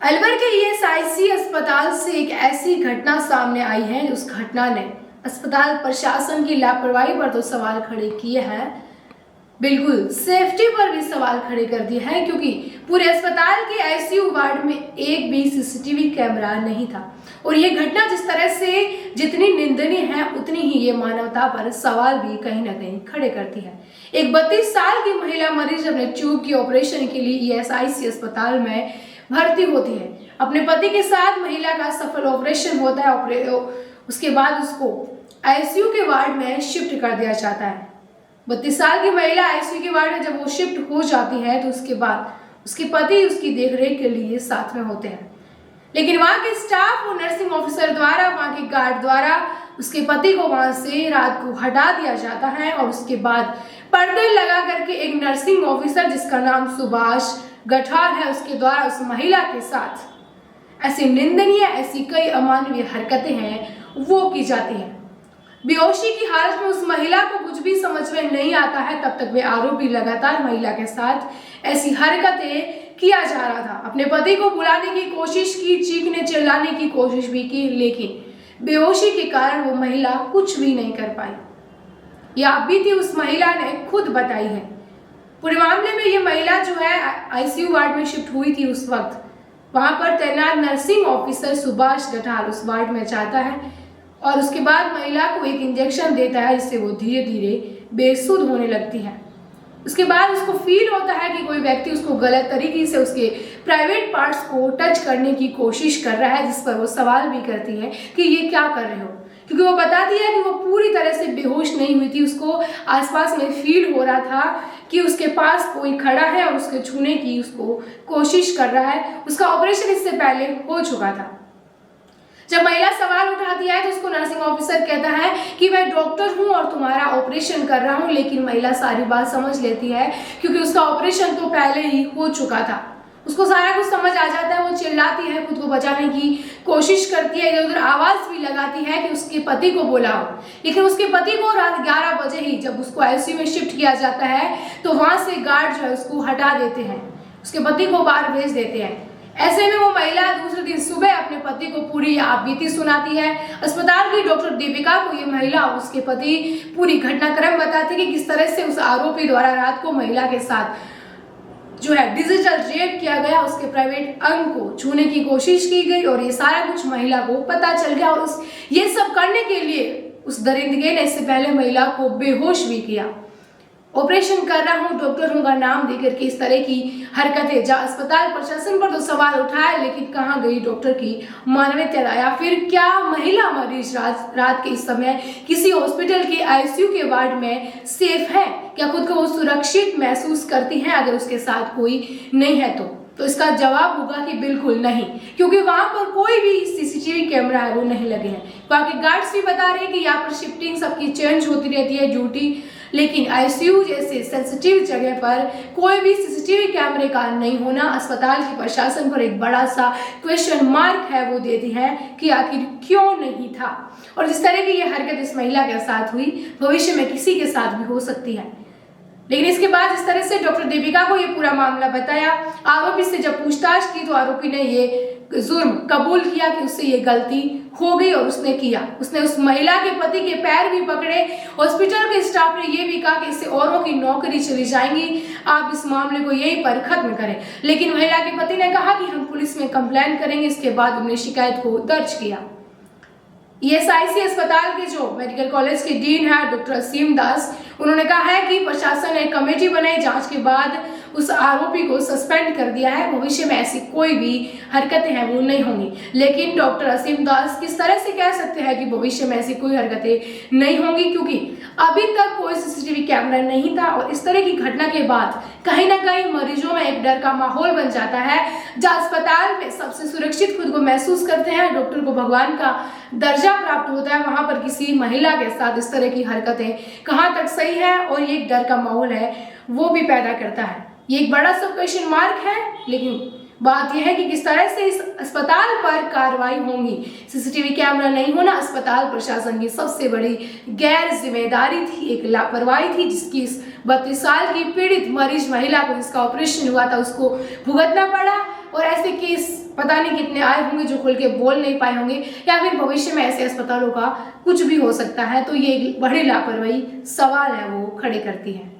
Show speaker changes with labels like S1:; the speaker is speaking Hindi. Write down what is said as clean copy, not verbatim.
S1: अलवर के ईएसआईसी अस्पताल से एक ऐसी घटना सामने आई है। उस घटना ने अस्पताल प्रशासन की लापरवाही पर तो सवाल खड़े किए हैं, बिल्कुल सेफ्टी पर भी सवाल खड़े कर दिए हैं, क्योंकि पूरे अस्पताल के आईसीयू वार्ड में एक भी सीसीटीवी कैमरा नहीं था। और ये घटना जिस तरह से जितनी निंदनीय है, उतनी ही ये मानवता पर सवाल भी कहीं ना कहीं खड़े करती है। एक 32 साल की महिला मरीज अपने ट्यूब के ऑपरेशन के लिए ईएसआईसी अस्पताल में भर्ती होती है। अपने पति के साथ महिला का सफल ऑपरेशन होता है। उसके बाद उसको आईसीयू के वार्ड में शिफ्ट कर दिया जाता है। 32 साल की महिला आईसीयू के वार्ड में जब वो शिफ्ट हो जाती है तो उसके बाद उसके पति उसकी देखरेख के लिए साथ में होते हैं। लेकिन वहाँ के स्टाफ और नर्सिंग ऑफिसर द्वारा, वहाँ के गार्ड द्वारा उसके पति को वहाँ से रात को हटा दिया जाता है। और उसके बाद पर्दे लगा करके एक नर्सिंग ऑफिसर जिसका नाम सुभाष गठार है, उसके द्वारा उस महिला के साथ ऐसी निंदनीय, ऐसी कई अमानवीय हरकतें हैं वो की जाती है। बेहोशी की हालत में उस महिला को कुछ भी समझ में नहीं आता है, तब तक वे आरोपी लगातार महिला के साथ ऐसी हरकतें किया जा रहा था। अपने पति को बुलाने की कोशिश की, चीखने चिल्लाने की कोशिश भी की, लेकिन बेहोशी के कारण वो महिला कुछ भी नहीं कर पाई। यह बीती उस महिला ने खुद बताई है। पूरे मामले में ये महिला जो है आईसीयू वार्ड में शिफ्ट हुई थी, उस वक्त वहां पर तैनात नर्सिंग ऑफिसर सुभाष गठार उस वार्ड में जाता है और उसके बाद महिला को एक इंजेक्शन देता है, जिससे वो धीरे धीरे बेसुध होने लगती है। उसके बाद उसको फील होता है कि कोई व्यक्ति उसको गलत तरीके से उसके प्राइवेट पार्ट्स को टच करने की कोशिश कर रहा है, जिस पर वो सवाल भी करती है कि ये क्या कर रहे हो, क्योंकि वो बताती है कि वो पूरी तरह से बेहोश नहीं हुई थी। उसको आसपास में फील हो रहा था कि उसके पास कोई खड़ा है और उसके छूने की उसको कोशिश कर रहा है। उसका ऑपरेशन इससे पहले हो चुका था। जब महिला सवाल उठाती है तो उसको नर्सिंग ऑफिसर कहता है कि मैं डॉक्टर हूं और तुम्हारा ऑपरेशन कर रहा हूं, लेकिन महिला सारी बात समझ लेती है क्योंकि उसका ऑपरेशन तो पहले ही हो चुका था। उसको सारा कुछ समझ आ जाता है। वो चिल्लाती है, खुद को बचाने की कोशिश करती है, इधर उधर आवाज भी लगाती है कि उसके पति को बुलाओ। लेकिन उसके पति को रात 11 बजे ही जब उसको आईसीयू में शिफ्ट किया जाता है तो वहां से गार्ड जो है उसको हटा देते हैं, उसके पति को बाहर भेज देते हैं। ऐसे में वो महिला दूसरे दिन सुबह अपने पति को पूरी आपबीती सुनाती है। अस्पताल की डॉक्टर दीपिका को ये महिला और उसके पति पूरी घटनाक्रम बताते कि किस तरह से उस आरोपी द्वारा रात को महिला के साथ जो है डिजिटल रेप किया गया, उसके प्राइवेट अंग को छूने की कोशिश की गई और ये सारा कुछ महिला को पता चल गया। और ये सब करने के लिए उस दरिंदगे ने इससे पहले महिला को बेहोश भी किया। ऑपरेशन कर रहा हूं, डॉक्टर हूं का नाम देकर के इस तरह की हरकतें, जहाँ अस्पताल प्रशासन पर तो सवाल उठाया, लेकिन कहाँ गई डॉक्टर की मानवीयता? या फिर क्या महिला मरीज रात के इस समय किसी हॉस्पिटल के आईसीयू के वार्ड में सेफ है? क्या खुद को वो सुरक्षित महसूस करती हैं अगर उसके साथ कोई नहीं है तो इसका जवाब होगा कि बिल्कुल नहीं, क्योंकि वहां पर कोई भी सीसीटीवी कैमरा है वो नहीं लगे हैं। वहां के गार्ड्स भी बता रहे हैं कि यहाँ पर शिफ्टिंग सबकी चेंज होती रहती है ड्यूटी, लेकिन आईसीयू जैसे सेंसिटिव जगह पर कोई भी सीसीटीवी कैमरे का नहीं होना अस्पताल के प्रशासन पर एक बड़ा सा क्वेश्चन मार्क है वो देती है कि आखिर क्यों नहीं था। और जिस तरह की ये हरकत इस महिला के साथ हुई, भविष्य में किसी के साथ भी हो सकती है। लेकिन इसके बाद जिस तरह से डॉक्टर दीपिका को ये पूरा मामला बताया, आरोपी से जब पूछताछ की तो आरोपी ने ये जुर्म कबूल किया कि उससे ये गलती हो गई और उसने किया। उसने उस महिला के पति के पैर भी पकड़े। हॉस्पिटल के स्टाफ ने ये भी कहा कि इससे औरों की नौकरी चली जाएंगी, आप इस मामले को यहीं पर खत्म करें। लेकिन महिला के पति ने कहा कि हम पुलिस में कंप्लेंट करेंगे। इसके बाद उन्होंने शिकायत को दर्ज किया। ईएसआईसी अस्पताल के जो मेडिकल कॉलेज के डीन है डॉक्टर असीम दास, उन्होंने कहा है कि प्रशासन ने कमेटी बनाई, जांच के बाद उस आरोपी को सस्पेंड कर दिया है। भविष्य में ऐसी कोई भी हरकतें हैं वो नहीं होंगी। लेकिन डॉक्टर असीम दास किस तरह से कह सकते हैं कि भविष्य में ऐसी कोई हरकतें नहीं होंगी, क्योंकि अभी तक कोई सीसीटीवी कैमरा नहीं था। और इस तरह की घटना के बाद कहीं ना कहीं मरीजों में एक डर का माहौल बन जाता है। जहाँ अस्पताल में सबसे सुरक्षित खुद को महसूस करते हैं, डॉक्टर को भगवान का दर्जा प्राप्त होता है, वहां पर किसी महिला के साथ इस तरह की हरकतें कहाँ तक सही है और ये एक डर का माहौल है वो भी पैदा करता है। ये एक बड़ा सा क्वेश्चन मार्क है। लेकिन बात यह है कि किस तरह से इस अस्पताल पर कार्रवाई होंगी। सीसीटीवी कैमरा नहीं होना अस्पताल प्रशासन की सबसे बड़ी गैर जिम्मेदारी थी, एक लापरवाही थी, जिसकी इस 32 साल की पीड़ित मरीज महिला को जिसका ऑपरेशन हुआ था उसको भुगतना पड़ा। और ऐसे केस पता नहीं कितने आए होंगे जो खुल के बोल नहीं पाए होंगे, या फिर भविष्य में ऐसे अस्पतालों का कुछ भी हो सकता है। तो ये एक बड़ी लापरवाही सवाल है वो खड़े करती है।